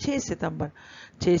6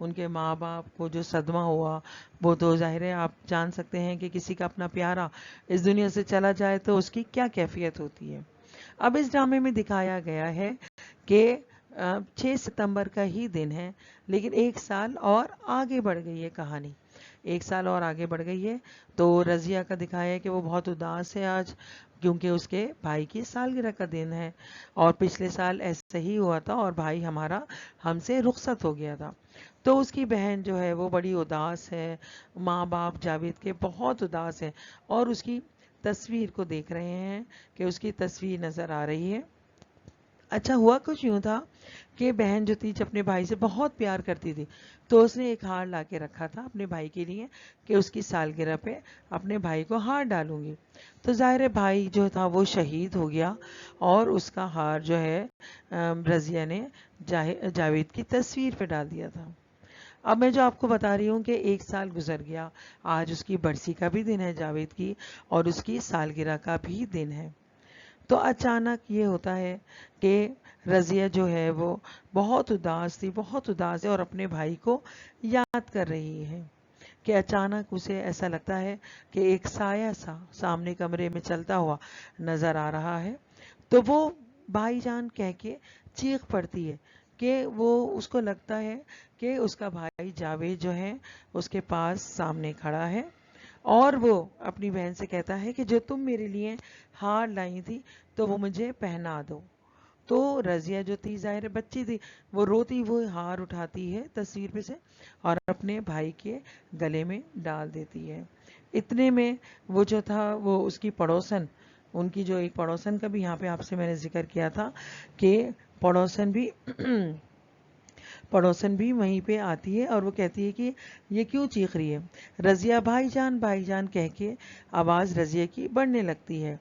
ان کے ماں باپ کو جو صدمہ ہوا وہ تو ظاہر ہے آپ جان سکتے ہیں کہ کسی کا اپنا پیارا اس دنیا سے چلا جائے تو اس کی کیا کیفیت ہوتی ہے۔ اب اس ڈرامے میں دکھایا گیا ہے کہ 6 ستمبر کا ہی دن ہے، لیکن 1 سال اور آگے بڑھ گئی ہے کہانی، 1 سال اور آگے بڑھ گئی ہے۔ تو رضیہ کا دکھایا ہے کہ وہ بہت اداس ہے آج، کیونکہ اس کے بھائی کی سالگرہ کا دن ہے، اور پچھلے سال ایسا ہی ہوا تھا اور بھائی ہمارا ہم سے رخصت ہو گیا تھا۔ تو اس کی بہن جو ہے وہ بڑی اداس ہے، ماں باپ جاوید کے بہت اداس ہے، اور اس کی تصویر کو دیکھ رہے ہیں کہ اس کی تصویر نظر آ رہی ہے۔ اچھا ہوا کچھ یوں تھا کہ بہن جو تھی اپنے بھائی سے بہت پیار کرتی تھی، تو اس نے ایک ہار لا کے رکھا تھا اپنے بھائی کے لیے کہ اس کی سالگرہ پہ اپنے بھائی کو ہار ڈالوں گی۔ تو ظاہر بھائی جو تھا وہ شہید ہو گیا، اور اس کا ہار جو ہے رضیہ نے جاوید کی تصویر پہ ڈال دیا تھا۔ اب میں جو آپ کو بتا رہی ہوں کہ 1 سال گزر گیا، آج اس کی برسی کا بھی دن ہے جاوید کی، اور اس کی سالگرہ کا بھی دن ہے۔ تو اچانک یہ ہوتا ہے کہ رضیہ جو ہے وہ بہت اداس تھی، بہت اداس ہے، اور اپنے بھائی کو یاد کر رہی ہے کہ اچانک اسے ایسا لگتا ہے کہ ایک سایہ سا سامنے کمرے میں چلتا ہوا نظر آ رہا ہے۔ تو وہ بھائی جان کہہ کے چیخ پڑتی ہے کہ وہ اس کو لگتا ہے کہ اس کا بھائی جاوید جو ہے اس کے پاس سامنے کھڑا ہے، اور وہ اپنی بہن سے کہتا ہے کہ جو تم میرے لیے ہار لائی تھی تو وہ مجھے پہنا دو۔ تو رضیہ جو تھی ظاہر بچی تھی، وہ روتی وہ ہار اٹھاتی ہے تصویر پہ سے اور اپنے بھائی کے گلے میں ڈال دیتی ہے۔ اتنے میں وہ جو تھا وہ اس کی پڑوسن، ان کی جو ایک پڑوسن کا بھی یہاں پہ آپ سے میں نے ذکر کیا تھا کہ پڑوسن بھی وہیں پہ آتی ہے، اور وہ کہتی ہے کہ یہ کیوں چیخ رہی ہے؟ رضیہ بھائی جان کہہ کے آواز رضیہ کی بڑھنے لگتی ہے۔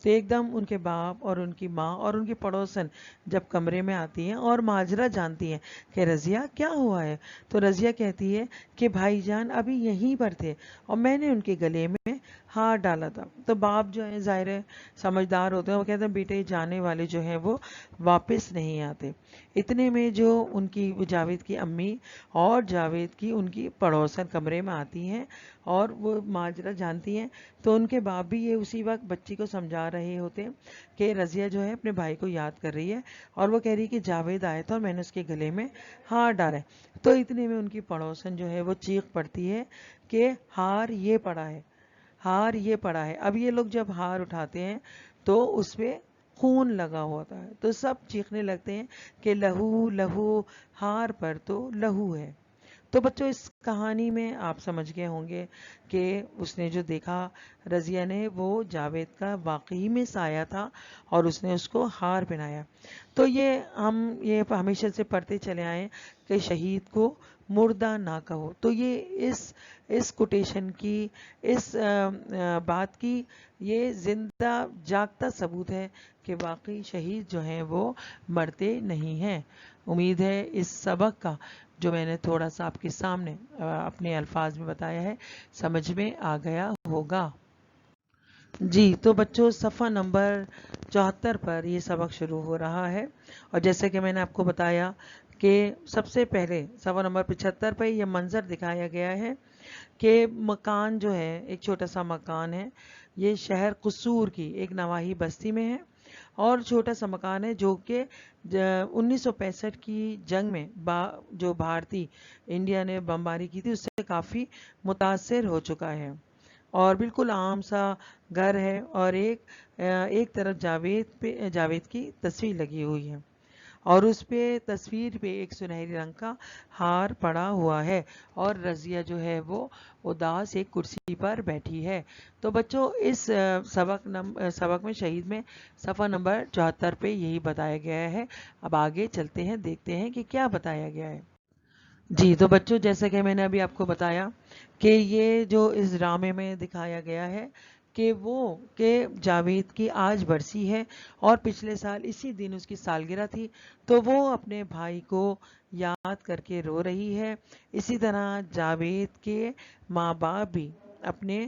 تو ایک دم ان کے باپ اور ان کی ماں اور ان کی پڑوسن جب کمرے میں آتی ہیں اور ماجرا جانتی ہیں کہ رضیہ کیا ہوا ہے، تو رضیہ کہتی ہے کہ بھائی جان ابھی یہیں پر تھے اور میں نے ان کے گلے میں ہار ڈالا تھا۔ تو باپ جو ہے ظاہر ہے سمجھدار ہوتے ہیں، وہ کہتے ہیں بیٹے جانے والے جو ہیں وہ واپس نہیں آتے۔ اتنے میں جو ان کی جاوید کی امی اور جاوید کی ان کی پڑوسن کمرے میں آتی ہیں اور وہ ماجرا جانتی ہیں، تو ان کے باپ بھی یہ اسی وقت بچی کو سمجھا رہے ہوتے ہیں کہ رضیہ جو ہے اپنے بھائی کو یاد کر رہی ہے، اور وہ کہہ رہی ہے کہ جاوید آیا تھا اور میں نے اس کے گلے میں ہار ڈالا ہے۔ تو اتنے میں ان کی پڑوسن جو ہے وہ چیخ پڑتی ہے کہ ہار یہ پڑا ہے، ہار یہ پڑا ہے۔ اب یہ لوگ جب ہار اٹھاتے ہیں تو اس پہ خون لگا ہوتا ہے، تو سب چیخنے لگتے ہیں کہ لہو لہو، ہار پر تو لہو ہے۔ تو بچوں اس کہانی میں آپ سمجھ گئے ہوں گے کہ اس نے جو دیکھا رضیہ نے وہ جاوید کا واقعی میں سایہ تھا، اور اس نے اس کو ہار پہنایا۔ تو یہ ہمیشہ سے پڑھتے چلے آئے کہ شہید کو مردہ نہ کہو۔ تو یہ اس کوٹیشن کی، اس بات کی یہ زندہ جاگتا ثبوت ہے کہ واقعی شہید جو ہیں وہ مرتے نہیں ہیں۔ امید ہے اس سبق کا جو میں نے تھوڑا سا آپ کے سامنے اپنے الفاظ میں بتایا ہے سمجھ میں آ گیا ہوگا۔ جی تو بچوں صفحہ نمبر 74 پر یہ سبق شروع ہو رہا ہے، اور جیسے کہ میں نے آپ کو بتایا کہ سب سے پہلے صفحہ نمبر 75 پر یہ منظر دکھایا گیا ہے کہ مکان جو ہے ایک چھوٹا سا مکان ہے، یہ شہر قصور کی ایک نواحی بستی میں ہے، اور چھوٹا سا مکان ہے جو کہ 1965 کی جنگ میں جو بھارتی انڈیا نے بمباری کی تھی اس سے کافی متاثر ہو چکا ہے، اور بالکل عام سا گھر ہے، اور ایک طرف جاوید کی تصویر لگی ہوئی ہے، اور اس پہ تصویر پہ ایک سنہری رنگ کا ہار پڑا ہوا ہے، اور رضیہ جو ہے وہ اداس ایک کرسی پر بیٹھی ہے۔ تو بچوں اس سبق میں شہید میں صفحہ نمبر 74 پہ یہی بتایا گیا ہے۔ اب آگے چلتے ہیں، دیکھتے ہیں کہ کیا بتایا گیا ہے۔ جی تو بچوں جیسا کہ میں نے ابھی آپ کو بتایا کہ یہ جو اس ڈرامے میں دکھایا گیا ہے کہ جاوید کی آج برسی ہے اور پچھلے سال اسی دن اس کی سالگرہ تھی، تو وہ اپنے بھائی کو یاد کر کے رو رہی ہے۔ اسی طرح جاوید کے ماں باپ بھی اپنے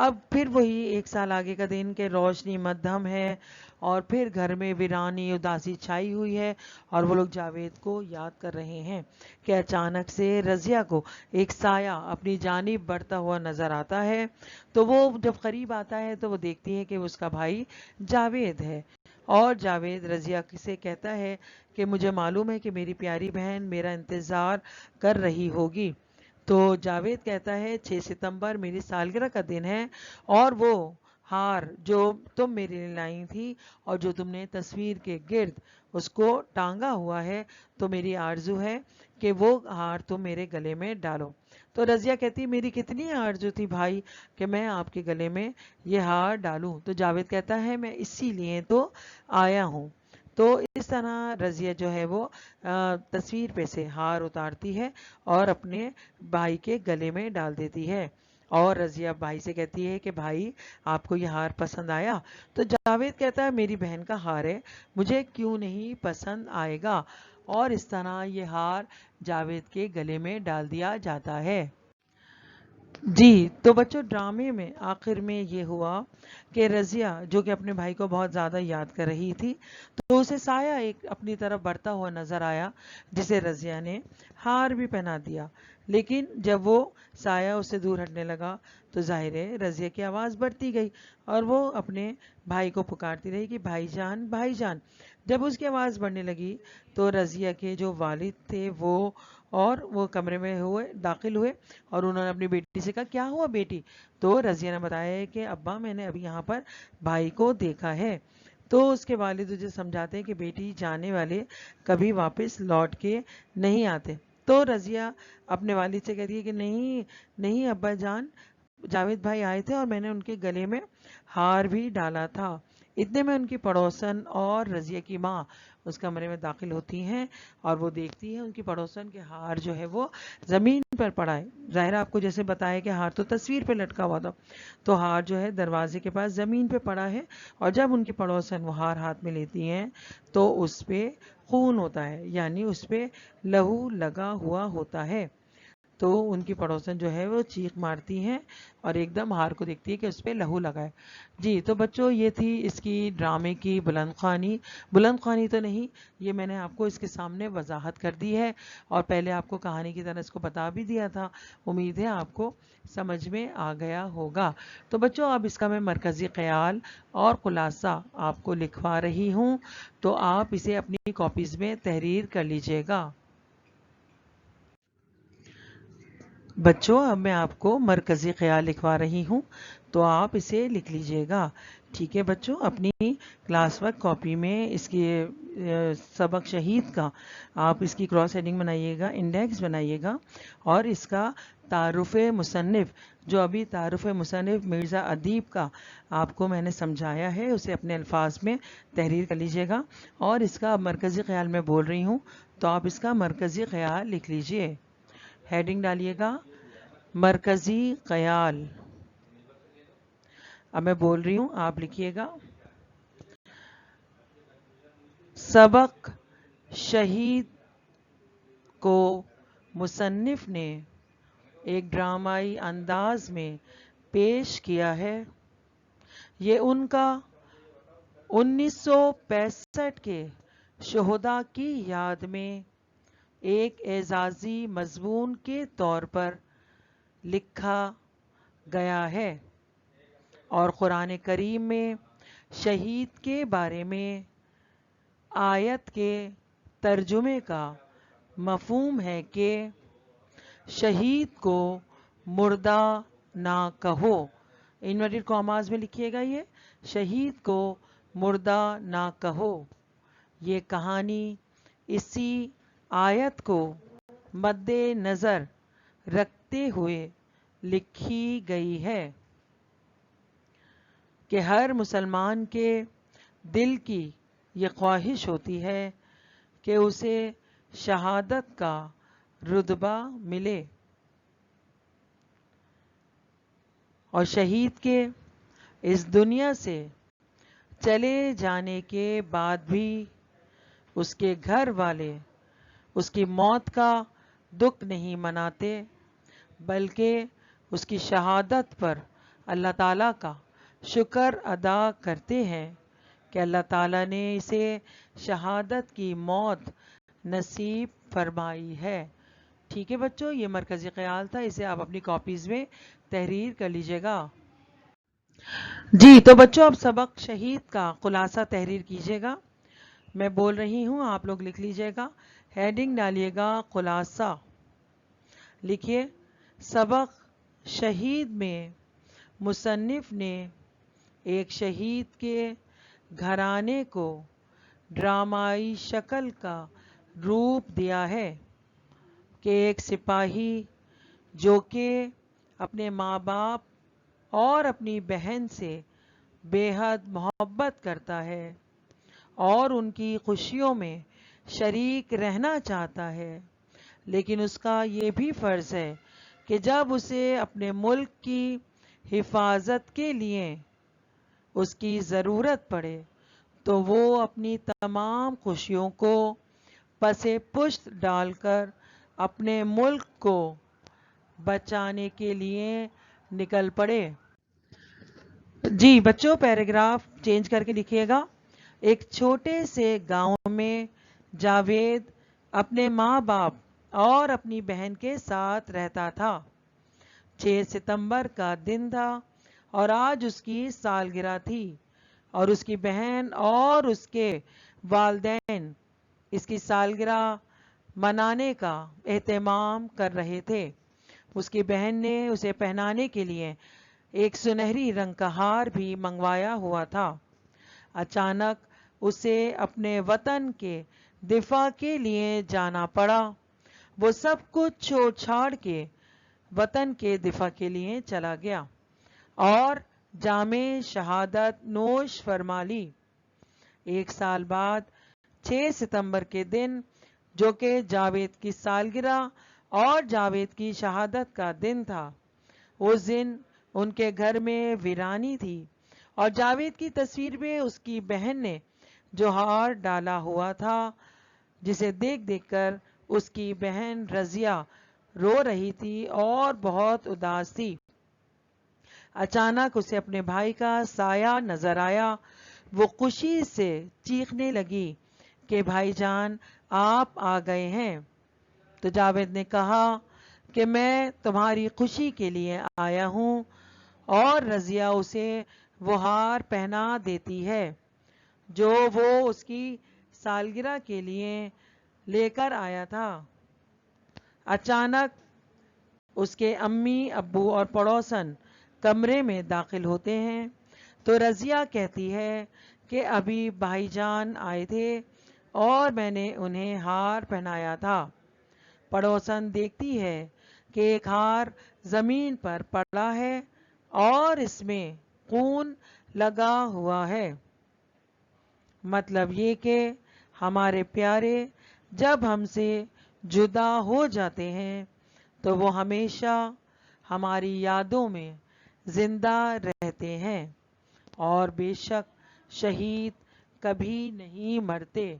اب پھر وہی 1 سال آگے کا دن کہ روشنی مدھم ہے اور پھر گھر میں ویرانی اداسی چھائی ہوئی ہے اور وہ لوگ جاوید کو یاد کر رہے ہیں کہ اچانک سے رضیہ کو ایک سایہ اپنی جانب بڑھتا ہوا نظر آتا ہے. تو وہ جب قریب آتا ہے تو وہ دیکھتی ہے کہ اس کا بھائی جاوید ہے اور جاوید رضیہ سے کہتا ہے کہ مجھے معلوم ہے کہ میری پیاری بہن میرا انتظار کر رہی ہوگی. تو جاوید کہتا ہے 6 ستمبر میری سالگرہ کا دن ہے اور وہ ہار جو تم میرے لیے لائی تھی اور جو تم نے تصویر کے گرد اس کو ٹانگا ہوا ہے تو میری آرزو ہے کہ وہ ہار تم میرے گلے میں ڈالو. تو رضیہ کہتی میری کتنی آرزو تھی بھائی کہ میں آپ کے گلے میں یہ ہار ڈالوں. تو جاوید کہتا ہے میں اسی لیے تو آیا ہوں. تو اس طرح رضیہ جو ہے وہ تصویر پہ سے ہار اتارتی ہے اور اپنے بھائی کے گلے میں ڈال دیتی ہے اور رضیہ بھائی سے کہتی ہے کہ بھائی آپ کو یہ ہار پسند آیا؟ تو جاوید کہتا ہے میری بہن کا ہار ہے مجھے کیوں نہیں پسند آئے گا اور اس طرح یہ ہار جاوید کے گلے میں ڈال دیا جاتا ہے. جی تو بچوں ڈرامے میں آخر میں یہ ہوا کہ رضیہ جو کہ اپنے بھائی کو بہت زیادہ یاد کر رہی تھی تو اسے سایہ ایک اپنی طرف بڑھتا ہوا نظر آیا جسے رضیہ نے ہار بھی پہنا دیا. لیکن جب وہ سایہ اس سے دور ہٹنے لگا تو ظاہر ہے رضیہ کی آواز بڑھتی گئی اور وہ اپنے بھائی کو پکارتی رہی کہ بھائی جان بھائی جان. جب اس کی آواز بڑھنے لگی تو رضیہ کے جو والد تھے وہ کمرے میں داخل ہوئے اور انہوں نے اپنی بیٹی سے کہا کیا ہوا بیٹی؟ تو رضیہ نے بتایا کہ ابا میں نے ابھی یہاں پر بھائی کو دیکھا ہے. تو اس کے والد اسے سمجھاتے ہیں کہ بیٹی جانے والے کبھی واپس لوٹ کے نہیں آتے. تو رضیہ اپنے والد سے کہتی ہے کہ نہیں نہیں ابا جان جاوید بھائی آئے تھے اور میں نے ان کے گلے میں ہار بھی ڈالا تھا. اتنے میں ان کی پڑوسن اور رضیہ کی ماں اس کمرے میں داخل ہوتی ہیں اور وہ دیکھتی ہیں ان کی پڑوسن کے ہار جو ہے وہ زمین پر پڑا ہے. ظاہر آپ کو جیسے بتایا کہ ہار تو تصویر پہ لٹکا ہوا تھا تو ہار جو ہے دروازے کے پاس زمین پہ پڑا ہے اور جب ان کی پڑوسن وہ ہار ہاتھ میں لیتی ہیں تو اس پہ خون ہوتا ہے یعنی اس پہ لہو لگا ہوا ہوتا ہے. تو ان کی پڑوسن جو ہے وہ چیخ مارتی ہیں اور ایک دم ہار کو دیکھتی ہے کہ اس پہ لہو لگا ہے. جی تو بچوں یہ تھی اس کی ڈرامے کی بلند خوانی تو نہیں یہ میں نے آپ کو اس کے سامنے وضاحت کر دی ہے اور پہلے آپ کو کہانی کی طرح اس کو بتا بھی دیا تھا. امید ہے آپ کو سمجھ میں آ گیا ہوگا. تو بچوں اب اس کا میں مرکزی خیال اور خلاصہ آپ کو لکھوا رہی ہوں تو آپ اسے اپنی کاپیز میں تحریر کر لیجئے گا. بچوں اب میں آپ کو مرکزی خیال لکھوا رہی ہوں تو آپ اسے لکھ لیجئے گا. ٹھیک ہے بچوں اپنی کلاس ورک کاپی میں اس کی سبق شہید کا آپ اس کی کراس ہیڈنگ بنائیے گا انڈیکس بنائیے گا اور اس کا تعارف مصنف جو ابھی تعارف مصنف مرزا ادیب کا آپ کو میں نے سمجھایا ہے اسے اپنے الفاظ میں تحریر کر لیجئے گا اور اس کا مرکزی خیال میں بول رہی ہوں تو آپ اس کا مرکزی خیال لکھ لیجئے. ہیڈنگ ڈالیے گا مرکزی خیال. اب میں بول رہی ہوں آپ لکھیے گا سبق شہید کو مصنف نے ایک ڈرامائی انداز میں پیش کیا ہے. یہ ان کا 1965 کے شہداء کی یاد میں ایک اعزازی مضمون کے طور پر لکھا گیا ہے اور قرآن کریم میں شہید کے بارے میں آیت کے ترجمے کا مفہوم ہے کہ شہید کو مردہ نہ کہو. انورٹڈ کاماز میں لکھیے گا یہ شہید کو مردہ نہ کہو. یہ کہانی اسی آیت کو مد نظر رکھتے ہوئے لکھی گئی ہے کہ ہر مسلمان کے دل کی یہ خواہش ہوتی ہے کہ اسے شہادت کا رتبہ ملے اور شہید کے اس دنیا سے چلے جانے کے بعد بھی اس کے گھر والے اس کی موت کا دکھ نہیں مناتے بلکہ اس کی شہادت پر اللہ تعالیٰ کا شکر ادا کرتے ہیں کہ اللہ تعالیٰ نے اسے شہادت کی موت نصیب فرمائی ہے۔ ٹھیک ہے بچوں، یہ مرکزی خیال تھا، اسے آپ اپنی کاپیز میں تحریر کر لیجئے گا۔ جی تو بچوں اب سبق شہید کا خلاصہ تحریر کیجئے گا۔ میں بول رہی ہوں، آپ لوگ لکھ لیجئے گا، ہیڈنگ ڈالیے گا خلاصہ۔ لکھیے، سبق شہید میں مصنف نے ایک شہید کے گھرانے کو ڈرامائی شکل کا روپ دیا ہے کہ ایک سپاہی جو کہ اپنے ماں باپ اور اپنی بہن سے بے حد محبت کرتا ہے اور ان کی خوشیوں میں شریک رہنا چاہتا ہے، لیکن اس کا یہ بھی فرض ہے کہ جب اسے اپنے ملک کی حفاظت کے لیے اس کی ضرورت پڑے تو وہ اپنی تمام خوشیوں کو پس پشت ڈال کر اپنے ملک کو بچانے کے لیے نکل پڑے۔ جی بچوں پیراگراف چینج کر کے لکھیے گا۔ ایک چھوٹے سے گاؤں میں جاوید اپنے ماں باپ اور اپنی بہن کے ساتھ رہتا تھا۔ 6 ستمبر کا دن تھا اور آج اس کی سالگرہ تھی اور اس کی بہن اور اس کے والدین اس کی سالگرہ منانے کا اہتمام کر رہے تھے۔ اس کی بہن نے اسے پہنانے کے لیے ایک سنہری رنگ کا ہار بھی منگوایا ہوا تھا۔ اچانک اسے اپنے وطن کے دفاع کے لیے جانا پڑا۔ وہ سب کچھ چھوڑ چھاڑ کے وطن کے دفاع کے لیے چلا گیا اور جام شہادت نوش فرما لی۔ 1 سال بعد 6 ستمبر کے دن جو کہ جاوید کی سالگرہ اور جاوید کی شہادت کا دن تھا، اس دن ان کے گھر میں ویرانی تھی اور جاوید کی تصویر میں اس کی بہن نے جو ہار ڈالا ہوا تھا، جسے دیکھ دیکھ کر اس کی بہن رضیہ رو رہی تھی اور بہت اداس تھی۔ اچانک اسے اپنے بھائی کا سایہ نظر آیا۔ وہ خوشی سے چیخنے لگی کہ بھائی جان آپ آ گئے ہیں۔ تو جاوید نے کہا کہ میں تمہاری خوشی کے لیے آیا ہوں، اور رضیہ اسے وہ ہار پہنا دیتی ہے جو وہ اس کی سالگرہ کے لیے لے کر آیا تھا۔ اچانک اس کے امی ابو اور پڑوسن کمرے میں داخل ہوتے ہیں تو رضیہ کہتی ہے کہ ابھی بھائی جان آئے تھے اور میں نے انہیں ہار پہنایا تھا۔ پڑوسن دیکھتی ہے کہ ایک ہار زمین پر پڑا ہے اور اس میں خون لگا ہوا ہے۔ مطلب یہ کہ ہمارے پیارے جب ہم سے جدا ہو جاتے ہیں تو وہ ہمیشہ ہماری یادوں میں زندہ رہتے ہیں، اور بے شک شہید کبھی نہیں مرتے۔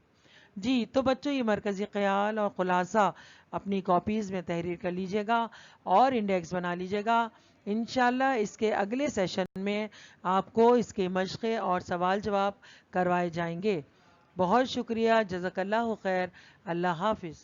جی تو بچوں یہ مرکزی خیال اور خلاصہ اپنی کاپیز میں تحریر کر لیجئے گا اور انڈیکس بنا لیجئے گا۔ انشاءاللہ اس کے اگلے سیشن میں آپ کو اس کے مشقیں اور سوال جواب کروائے جائیں گے۔ بہت شکریہ، جزاک اللہ خیر، اللہ حافظ۔